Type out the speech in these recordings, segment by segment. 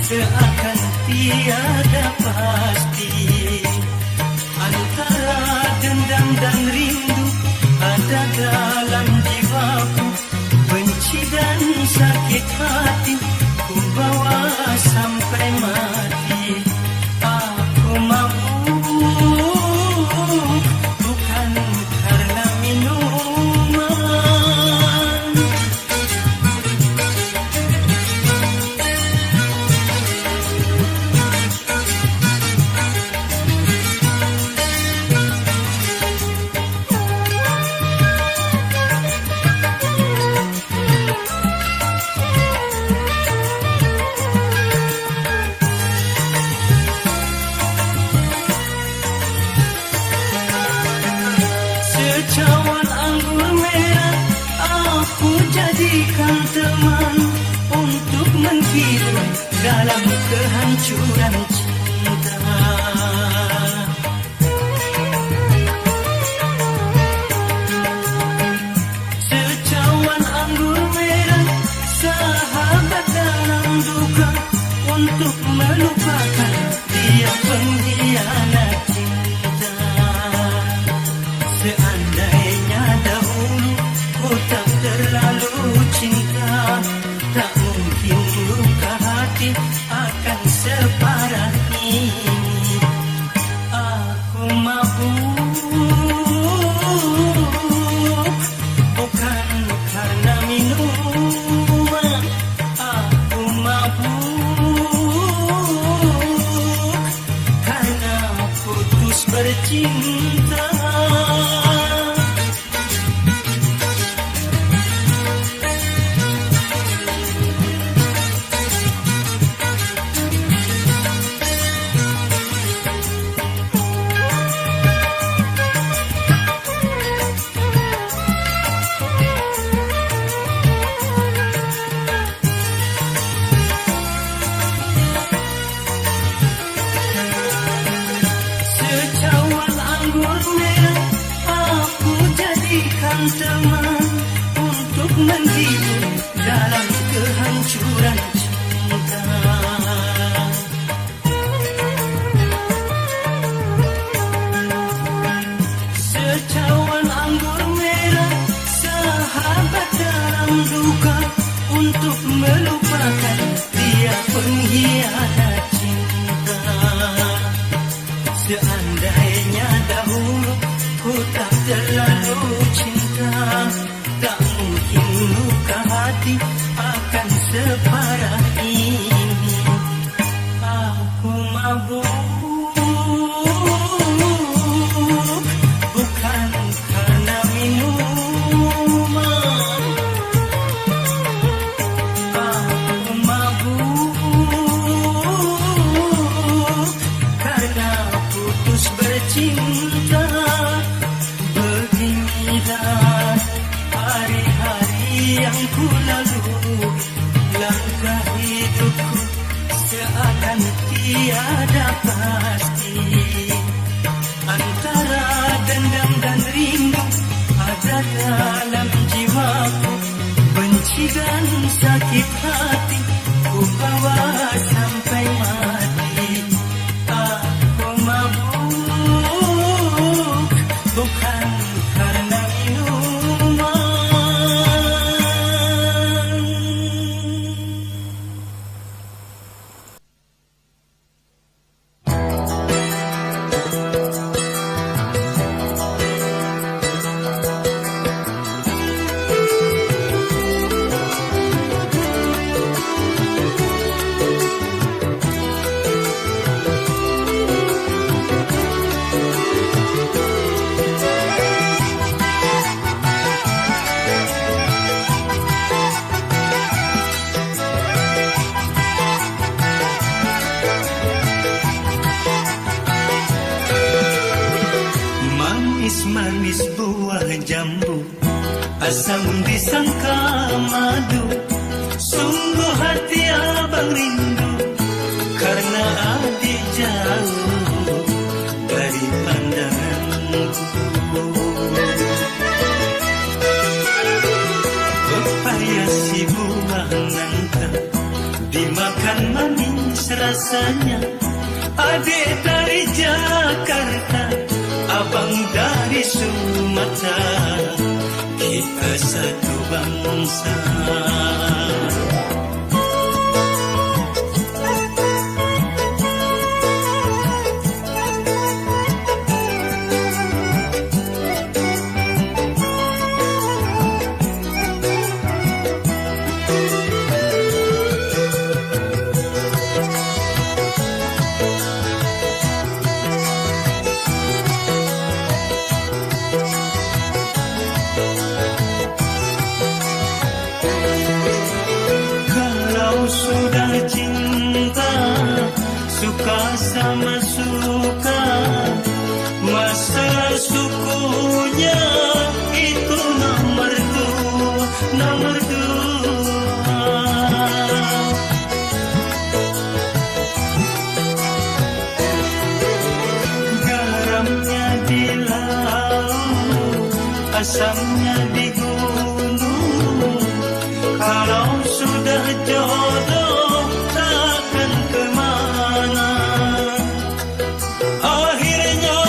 seakan tiada pasti. Antara dendam dan rindu ada dalam jiwaku, benci dan sakit hati ku bawa sampai mati. Aku mabuk bukan karena minuman. Secawan anggur merah aku jadikan teman untuk menghibur dalam kehancuran cinta. Secawan anggur merah, sahabat dalam duka, untuk melupakan dia pengkhianat cinta. Seandainya dahulu ku tak terlalu cinta, tak mungkin luka hati akan separah ini. Aku mabuk bukan karena minuman. Aku mabuk karena putus bercinta. Secawan anggur merah aku jadikan teman untuk menghibur dalam kehancuran cinta. Secawan anggur merah, sahabat dalam duka, untuk melupakan dia pengkhianat cinta. Seandainya dahulu ku tak terlalu cinta, tak mungkin luka hati akan separah ini. Aku mabuk bukan karena minuman. Aku mabuk karena putus bercinta. Beginilah hari-hari yang ku lalui, langkah hidupku seakan tiada pasti. Antara dendam dan rindu ada dalam jiwaku, benci dan sakit hati ku bawa sampai mati. Aku mabuk bukan karena minuman. Manis buah jambu, asam disangka madu. Sungguh hati abang rindu karena adik jauh dari pandanganku. Pepaya si buah nangka dimakan Dimakan manis rasanya, adik dari Jakarta, abang dari Sumatera, kita satu bangsa. Sudah cinta, suka sama suka, masalah sukunya itu nomor dua, nomor dua. Garamnya di laut, asamnya di gunung, kalau sudah jodoh takkan kemana. Akhirnya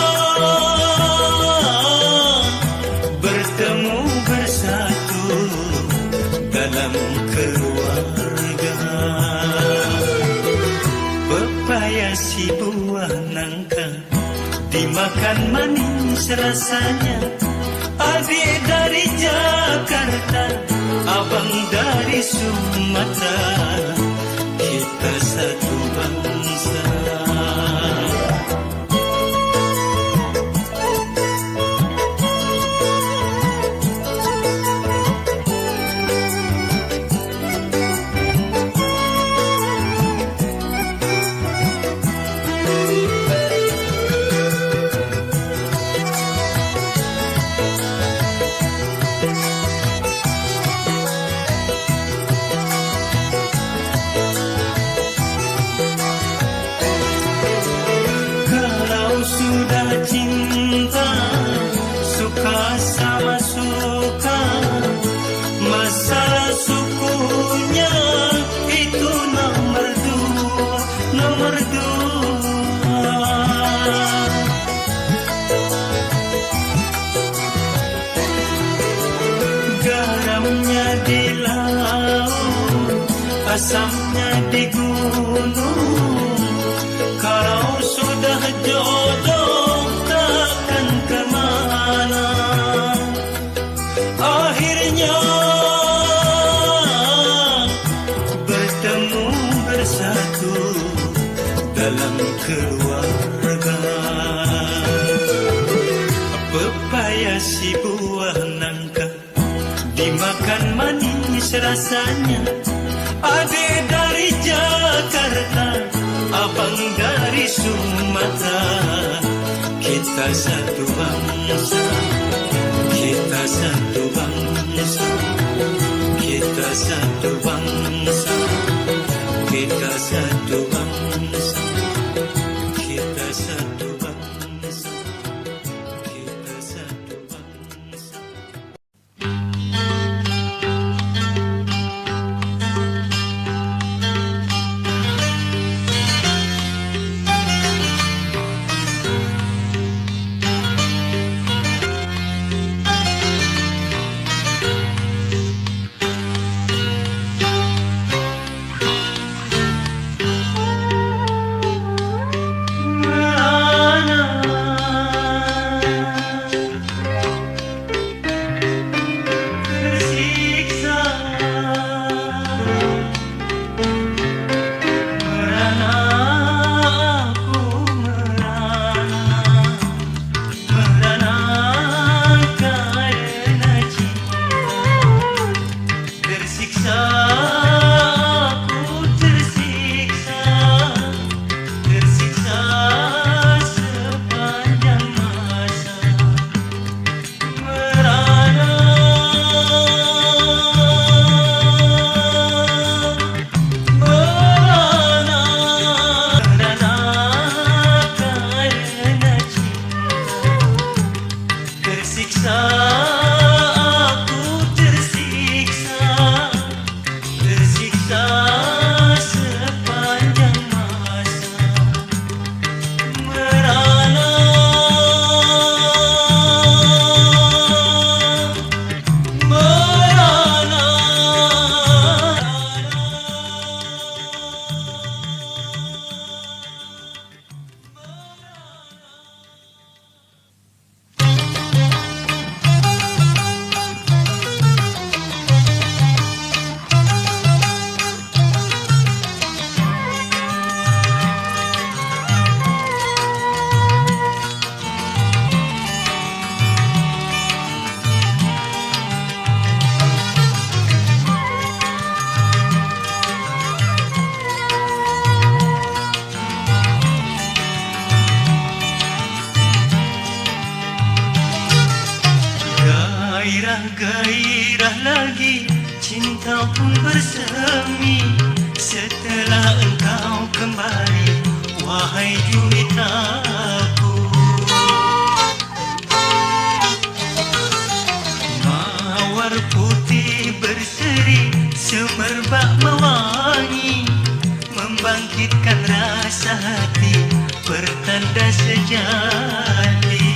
bertemu bersatu dalam keluarga. Pepaya si buah nangka, dimakan manis rasanya, adik dari Jakarta, abang dari Sumatera, kita satu bangsa. Sudah cinta, suka sama suka, masalah sukunya itu nomor dua, nomor dua. Garamnya di laut, asamnya di gunung, kalau sudah jodoh takkan kemana. Akhirnya bertemu bersatu dalam keluarga. Pepaya si buah nangka, dimakan manis rasanya, adik dari Jakarta, abang dari Sumatera, kita satu bangsa, kita satu bangsa, kita satu bangsa, kita satu bangsa, kita satu bangsa, kita satu bangsa. pun bersemi setelah engkau kembali, wahai juwitaku. Mawar putih berseri, semerbak mewangi, membangkitkan rasa hati, pertanda sejati.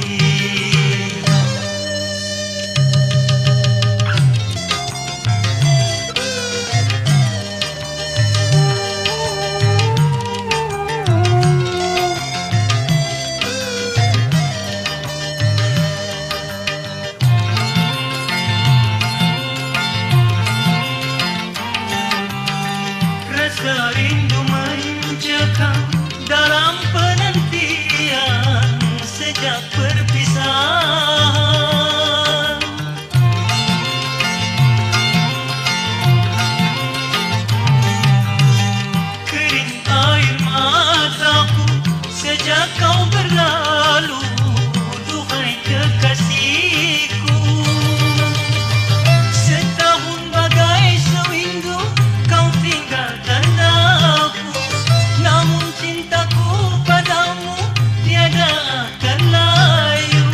Rasa rindu mencekam dalam penantian sejak perpisahan. Kering air mataku sejak kau berlalu, duhai kekasihku. Setahun bagai seminggu kau tinggalkan aku, namun cintaku padamu tiada akan layu.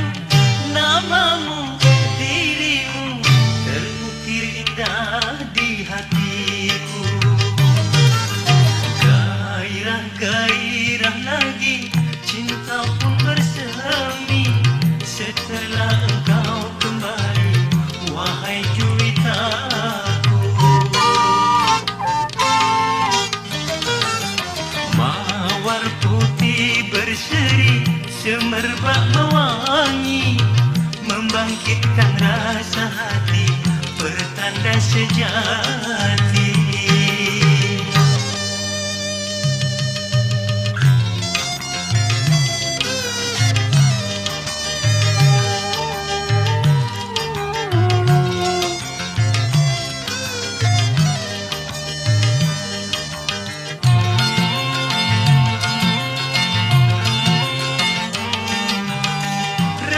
Namamu, dirimu terukir indah di hatiku. Gairah-gairah lagi, cinta pun bersemi setelah engkau kembali, wahai juwitaku. Mawar putih berseri, semerbak mewangi, membangkitkan rasa hati, pertanda sejati.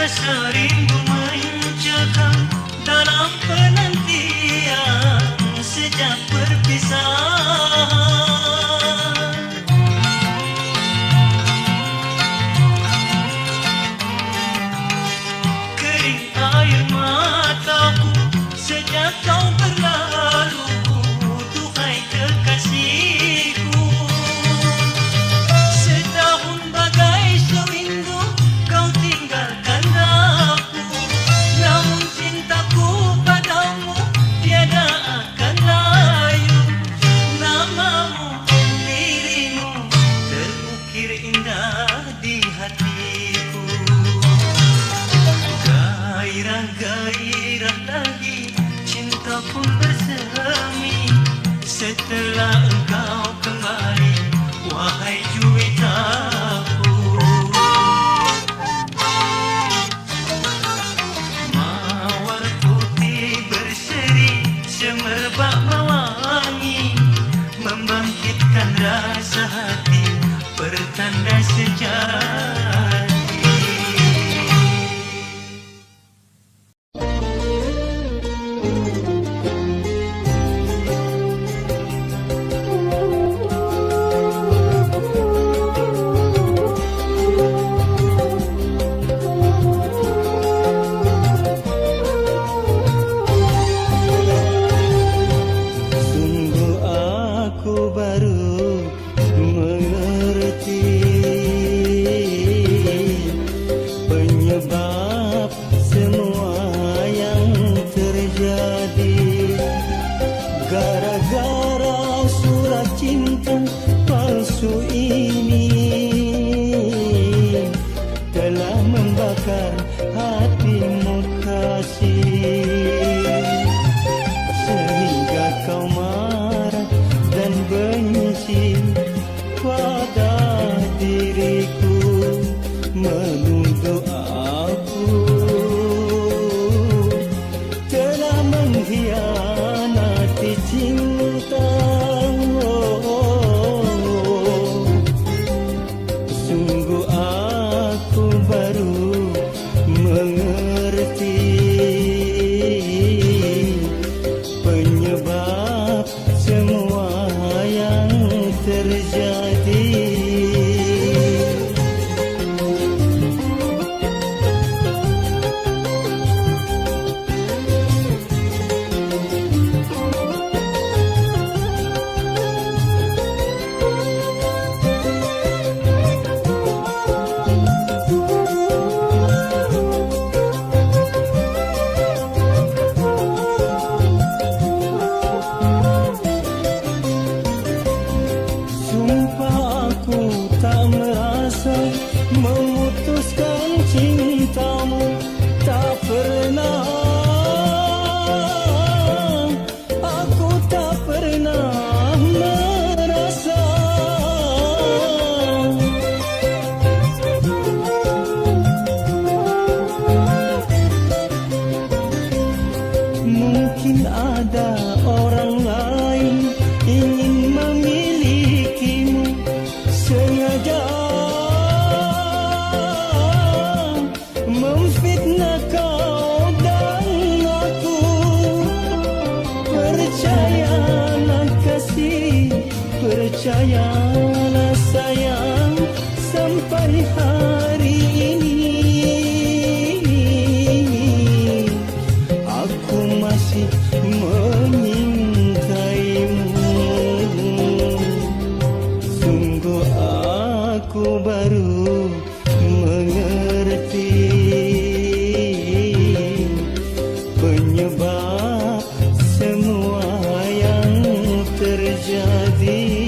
Rasa rindu mencekam dalam penantian sejak perpisahan. Kering air mataku sejak kau berlalu, duhai kekasihku. Setahun bagai seminggu kau tinggalkan aku, namun cintaku padamu tiada akan layu. Namamu, dirimu terukir indah di hatiku. Gairah-gairah lagi, cinta pun bersemi setelah engkau kembali, wahai juwitaku. Mawar putih berseri, semerbak mewangi, membangkitkan rasa hati, pertanda sejati. Sungguh aku baru mengerti Percayalah sayang, sampai hari ini aku masih menyintaimu. Sungguh aku baru mengerti penyebab semua yang terjadi.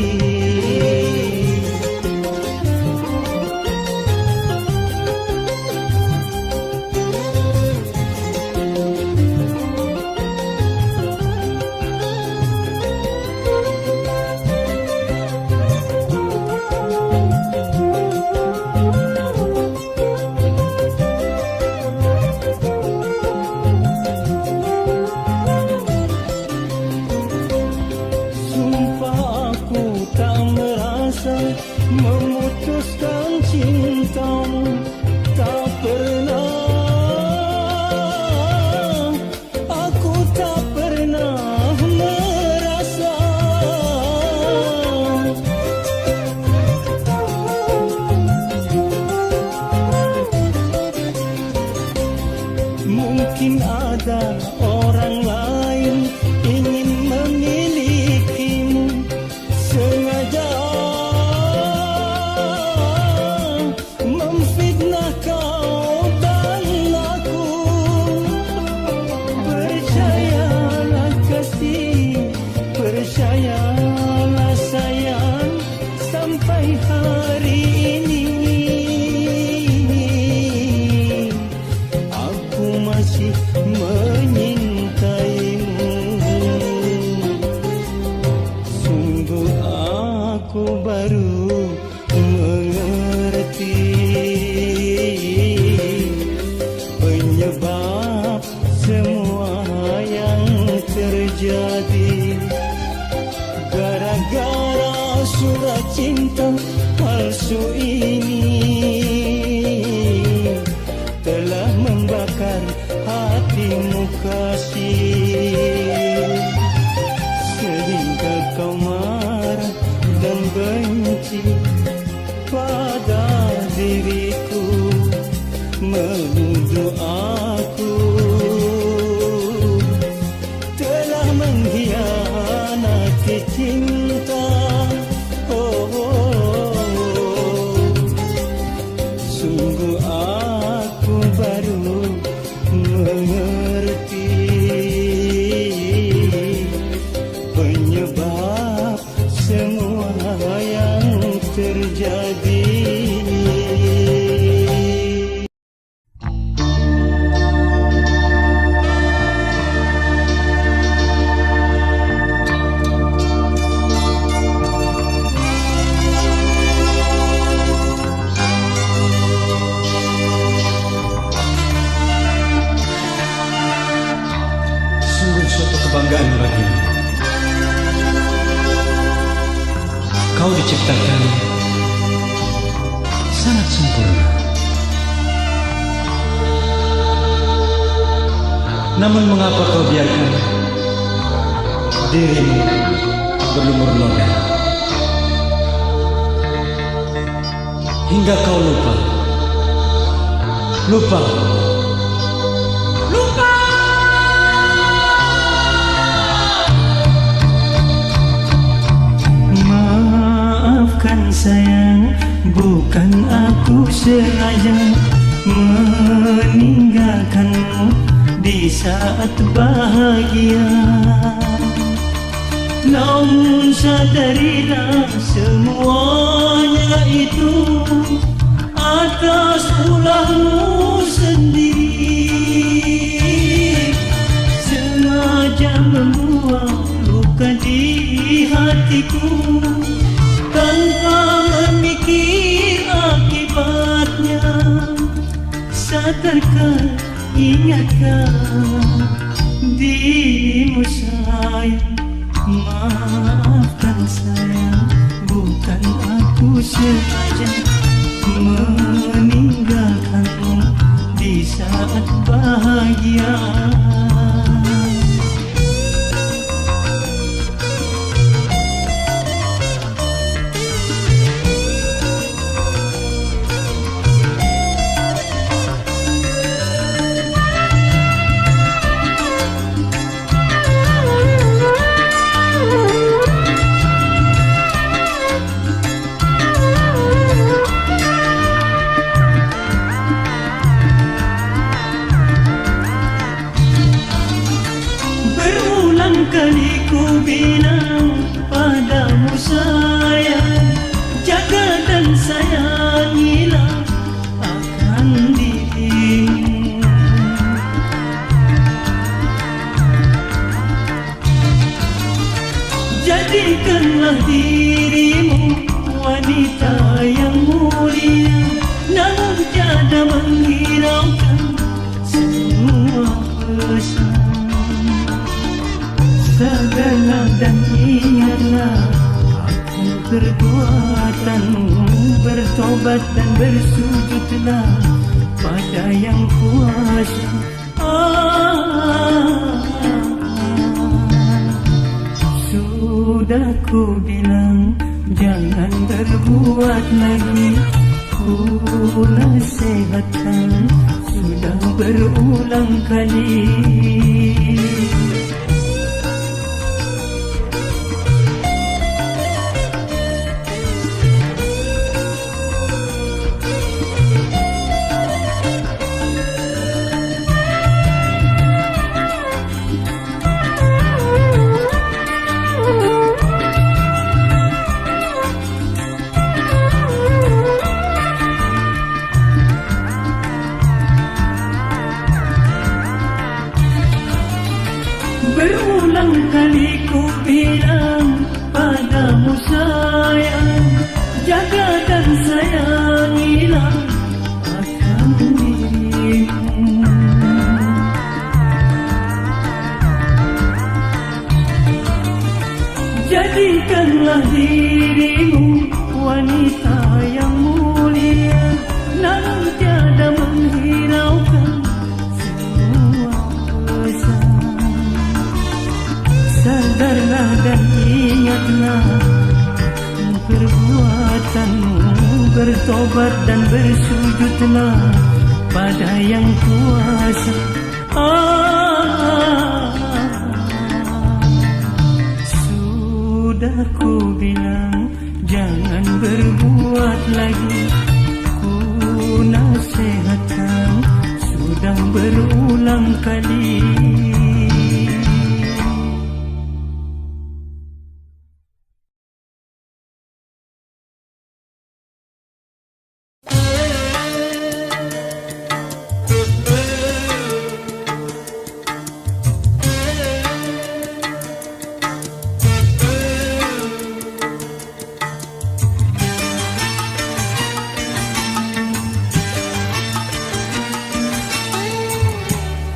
Memutuskan cintamu, tak pernah, aku tak pernah merasa mungkin ada orang lain ingin memilikimu, sengaja memfitnah kau dan aku. Percayalah kasih, percayalah sayang, sampai hari ini aku masih menyintaimu. Sungguh aku baru mengerti penyebab semua yang terjadi. Gara-gara surat cinta palsu ini telah membakar hatimu kasih, sehingga kau marah dan benci pada diriku, menuduh aku telah mengkhianati cinta. Oh, oh, oh. Sungguh aku baru mengerti penyebab semua yang terjadi. Sungguh suatu kebanggaan bagimu. Kau diciptakan sangat sempurna. Namun mengapa kau biarkan dirimu berlumur noda hingga kau lupa Maafkan sayang, bukan aku sengaja meninggalkanmu di saat bahagia. Namun sadarilah semuanya itu atas ulahmu sendiri, sengaja membuat luka di hatiku tanpa memikir akibatnya. Sadarkah, ingatkah dirimu sayang? Maafkan sayang, bukan aku sengaja meninggalkanmu di saat bahagia. wanita yang mulia, namun tiada menghiraukan semua pesan. Sadarlah dan ingatlah akan perbuatanmu, bertobat dan bersujudlah pada yang kuasa. Sudah ku bilang jangan berbuat lagi, ku nasihatkan sudah berulang kali. Berulang kali ku bilang padamu sayang, jaga dan sayangilah akan dirimu. Jadikanlah dirimu wanita yang mulia, namun tiada menghiraukan semua pesan. Sadarlah dan ingatlah perbuatanmu, bertobat dan bersujudlah pada yang kuasa. Sudah ku bilang jangan berbuat lagi, ku nasihatkan sudah berulang kali.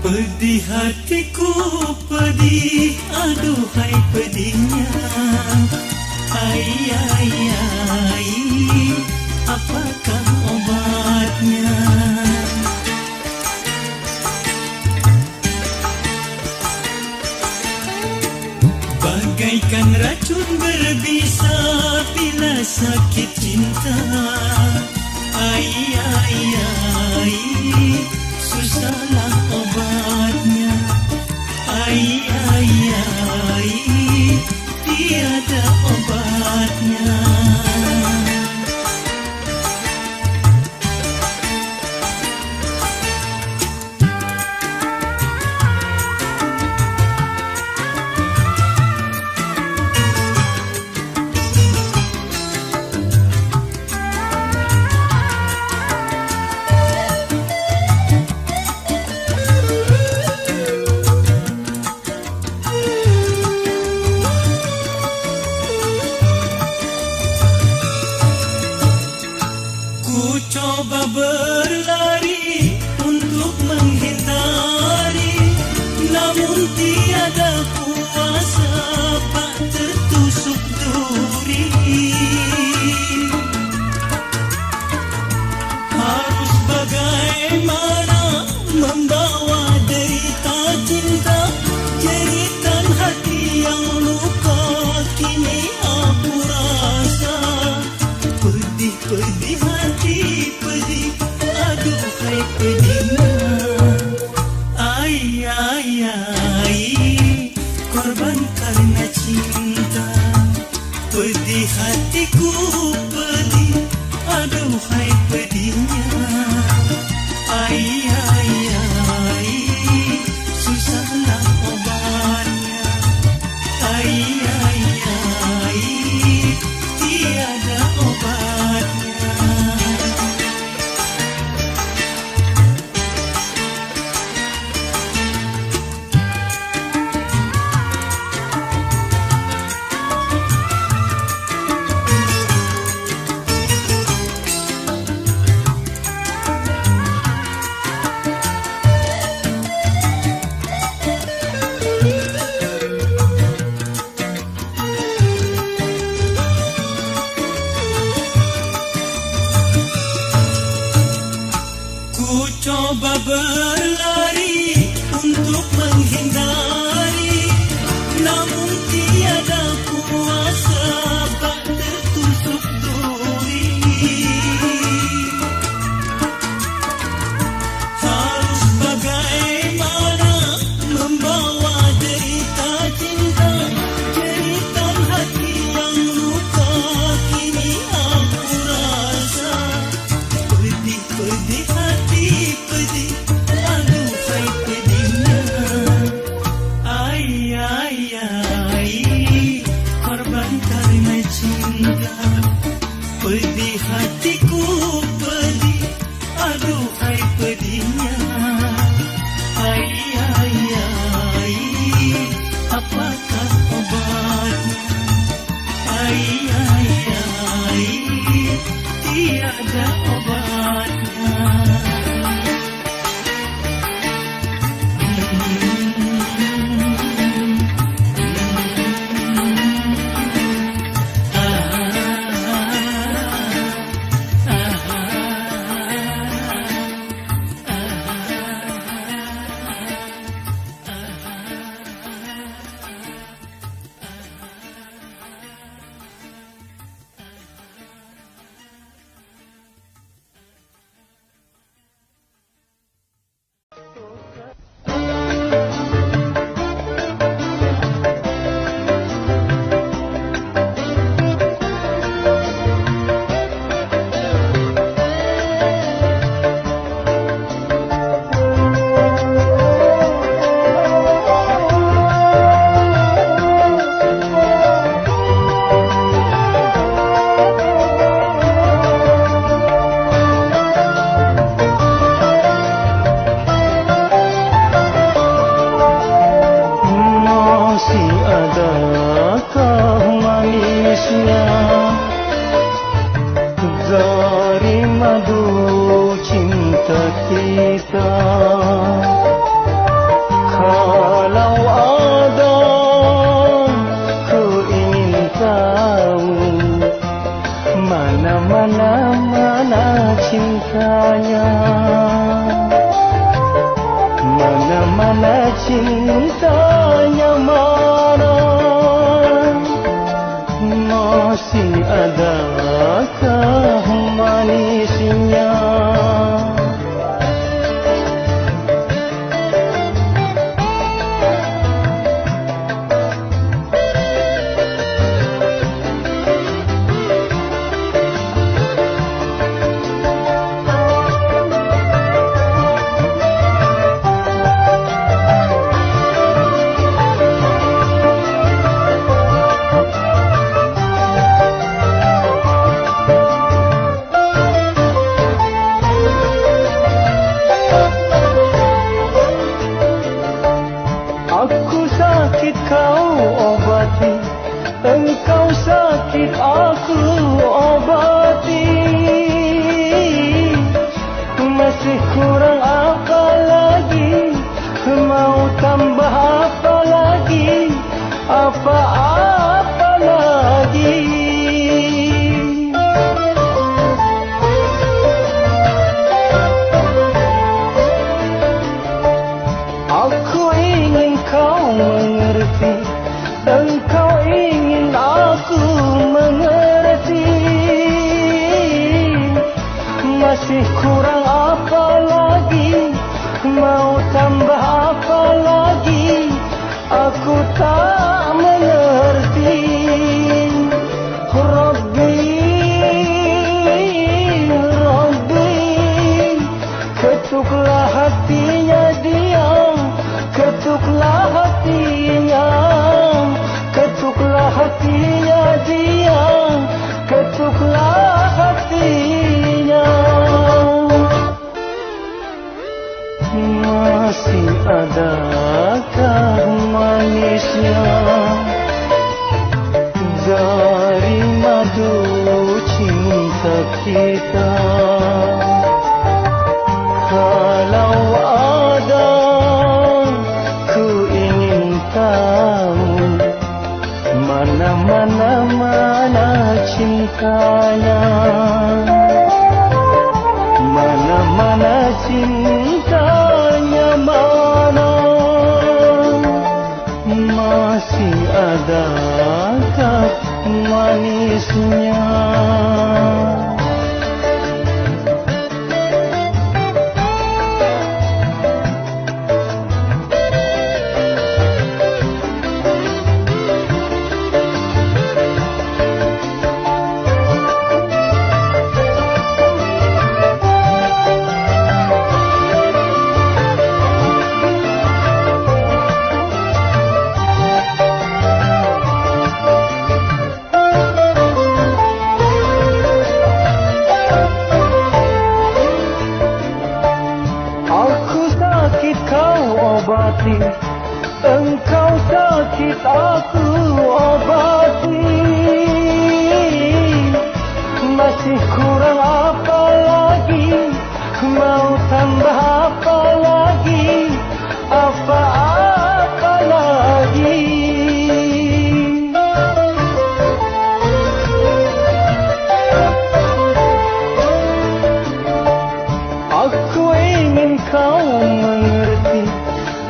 Pedih hatiku, pedih, aduhai pedihnya. Ai, ai, ai, apakah obatnya? Bagaikan racun berbisa bila sakit cinta. Ai, ai, ai, susahlah obatnya. Ai, ai, ai, tiada obatnya. coba berlari untuk menghindari, namun tiada kuasa bak tertusuk duri. Harus bagaimana membawa derita cinta, jeritan hati yang luka kini aku rasa. Pedih hati, pedih, aduhai pedihnya. Ai, korban karena cinta. Pedih hatiku, pedih, aduhai pedihnya. Ai, apakah obatnya? Ai, tiada obatnya. Mana cintanya mana, masih adakah manisnya? Engkau sakit, aku obati. Masih kurang apa lagi? Mau tambah apa lagi? Apa-apa lagi? Aku ingin kau mengerti, engkau ingin aku mengerti. Masih kurang apa lagi? Mau tambah apa lagi? Aku tak mengerti. Rabbi, ketuklah hatinya dia, ketuklah hatinya. Ketuklah hatinya dia, ketuklah hatinya. Masih adakah manisnya dari madu cinta kita? Kalau ada, ku ingin tahu mana cintanya, mana cinta. manisnya. Engkau sakit aku obati. Masih kurang apa lagi? Mau tambah apa lagi? Apa-apa lagi? Aku ingin kau mengerti,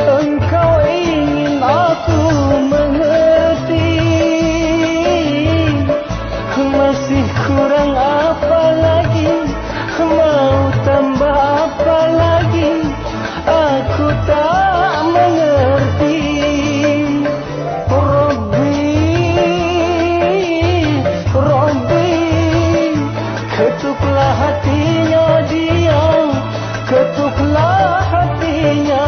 engkau ingin aku mengerti. Masih kurang apa lagi? Mau tambah apa lagi? Aku tak mengerti. Robbi, ketuklah hatinya dia, ketuklah hatinya.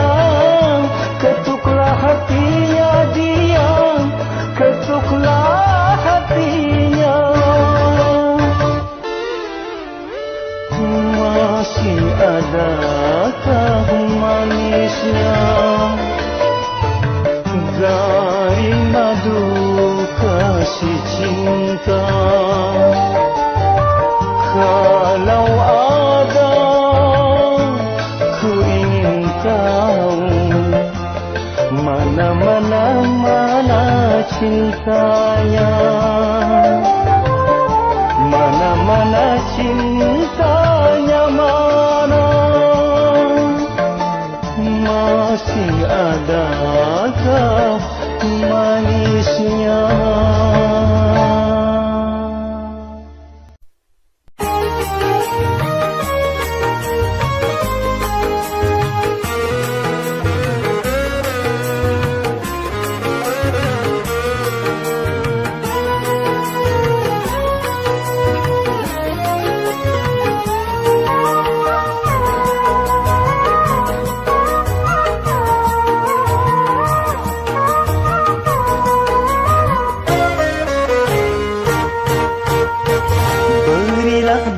Ketuklah hatinya dia, ketuklah hatinya. Masih adakah manisnya dari madu kasih cinta? Kalau ada, ku ingin tahu mana cintanya, mana cintanya, mana? Masih adakah manisnya?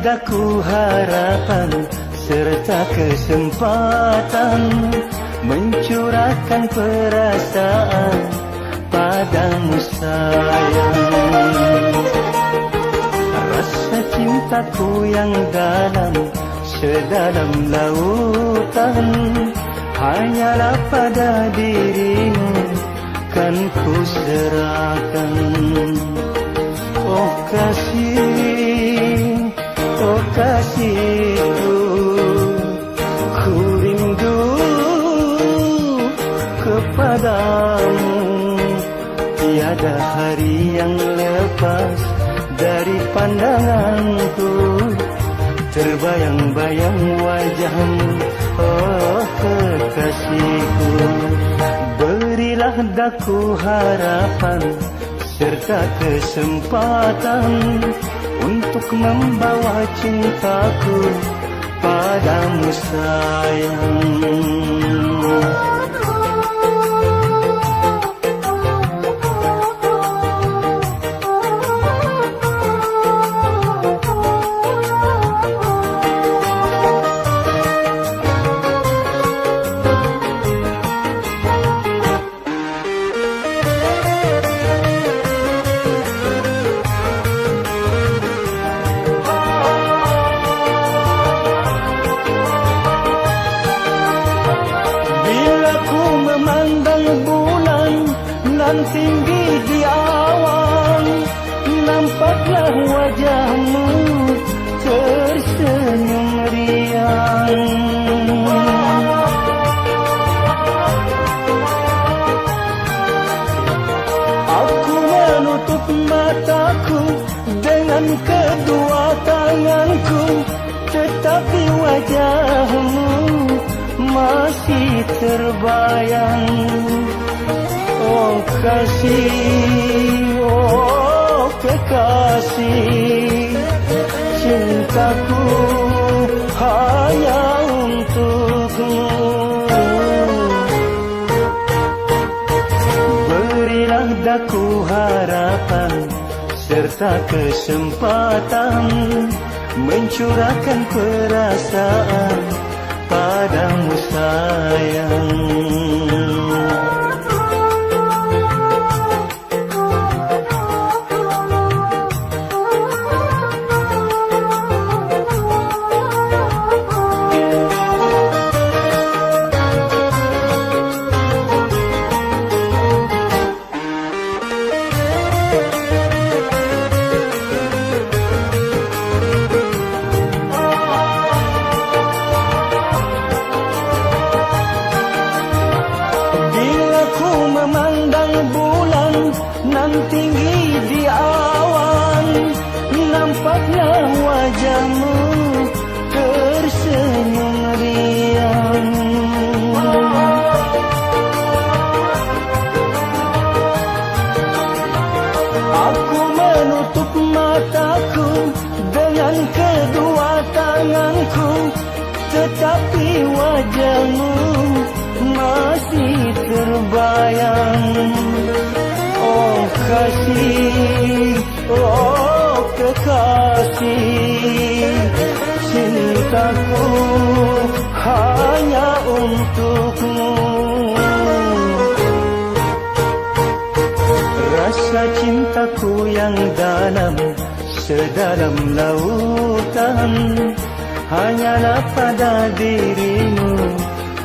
Daku harapan serta kesempatan mencurahkan perasaan padamu sayang. Rasa cintaku yang dalam sedalam lautan hanyalah pada dirimu kan ku serahkan. Oh kasih, oh kasihku, ku rindu kepadamu. Tiada hari yang lepas dari pandanganku, terbayang-bayang wajahmu, oh kekasihku. Berilah daku harapan serta kesempatan untuk membawa cintaku padamu sayang. Tinggi di awan, nampaklah wajahmu tersenyum riang. Aku menutup mataku dengan wajahmu masih terbayang. Oh kasih, oh kekasih, cintaku hanya untukmu. Berilah daku harapan serta kesempatan mencurahkan perasaan padamu sayang. Nan tinggi di awan, nampaklah wajahmu tersenyum riang. Aku menutup mataku dengan kedua tanganku, tetapi wajahmu masih terbayang. Oh kasih, oh kekasih, cintaku hanya untukmu. Rasa cintaku yang dalam, sedalam lautan, hanyalah pada dirimu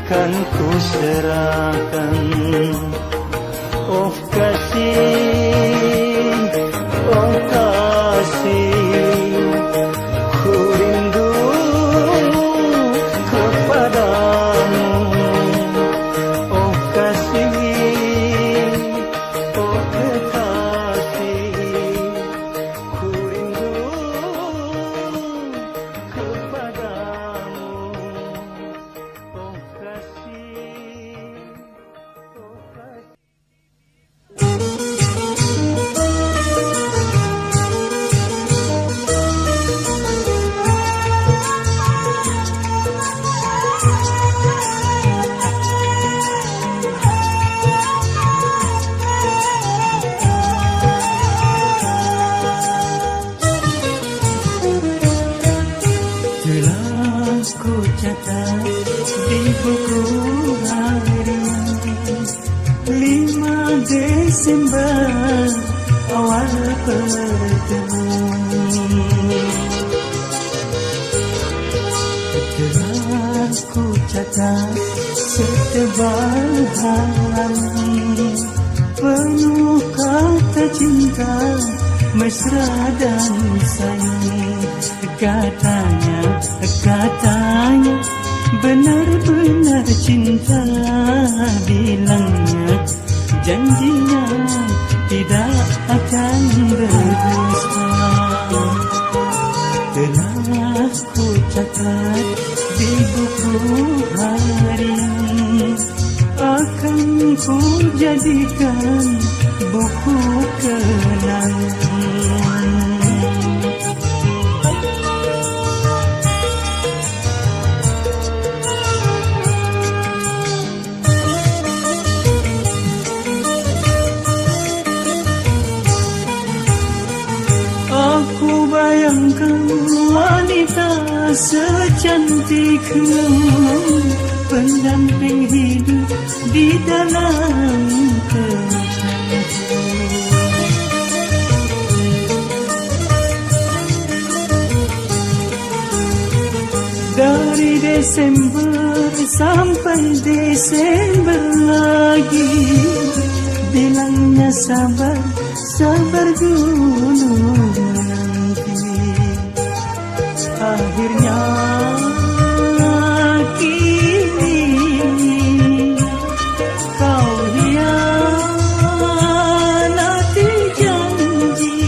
kan ku serahkan. Oh kasih, oh kasih, ku rindu kepadamu. Oh kasih, oh kekasih, ku rindu kepadamu. Oh kasih, oh kasih. Telah ku catat di buku harian 5 Desember awal bertemu. Telah ku catat setebal halaman penuh kata cinta, mesra dan sayang. Katanya benar-benar cinta, bilangnya janjinya tidak akan berdusta. Telah ku catat di buku harian, akan ku jadikan buku kenangan. Aku bayangkan wanita secantikmu, pendamping hidup di dalam kenanganku. Dari Desember sampai Desember lagi, bilangnya sabar, sabar dulu nanti. Akhirnya kini kau hianati janji.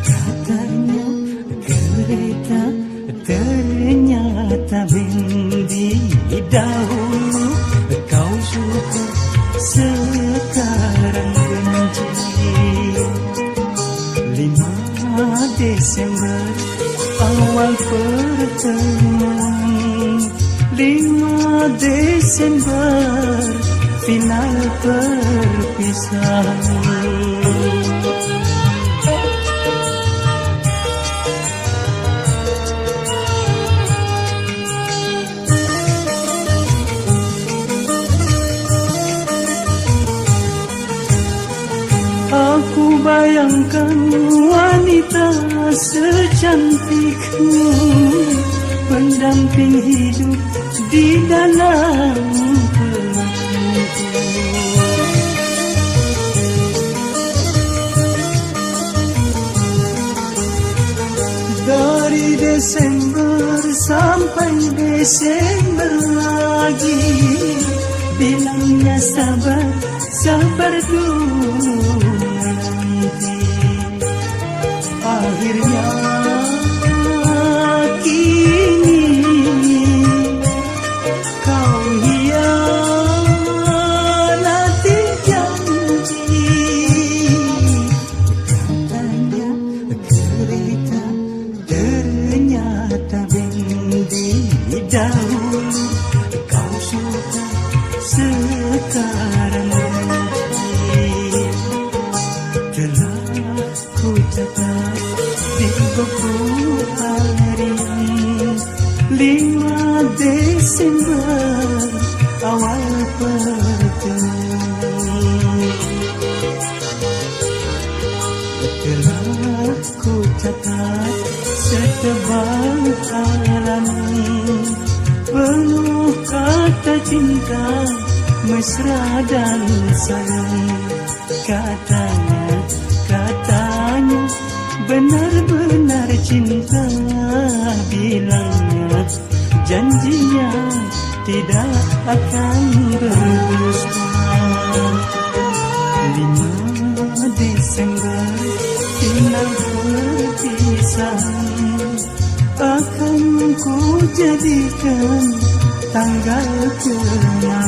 Katanya kereta Ternyata Bendi dahulu kau suka, sekarang benci. 5 Desember awal pertemuan, 5 Desember final perpisahan. Aku bayangkan wanita secantikmu, pendamping hidup di dalam pelukku. Dari Desember sampai Desember lagi, bilangnya sabar, sabar dulu nanti. Akhirnya kini kau hianati janji. Katanya kereta, ternyata Bendi dahulu kau suka, sekarang benci. Telah ku catat di buku harian, 5 Desember awal pertemuan. Telah ku catat setebal halaman, penuh kata cinta, mesra dan sayang. Katanya benar-benar cinta, bilangnya janjinya tidak akan berdusta. 5 Desember final perpisahan, akan ku jadikan tanggal kenangan.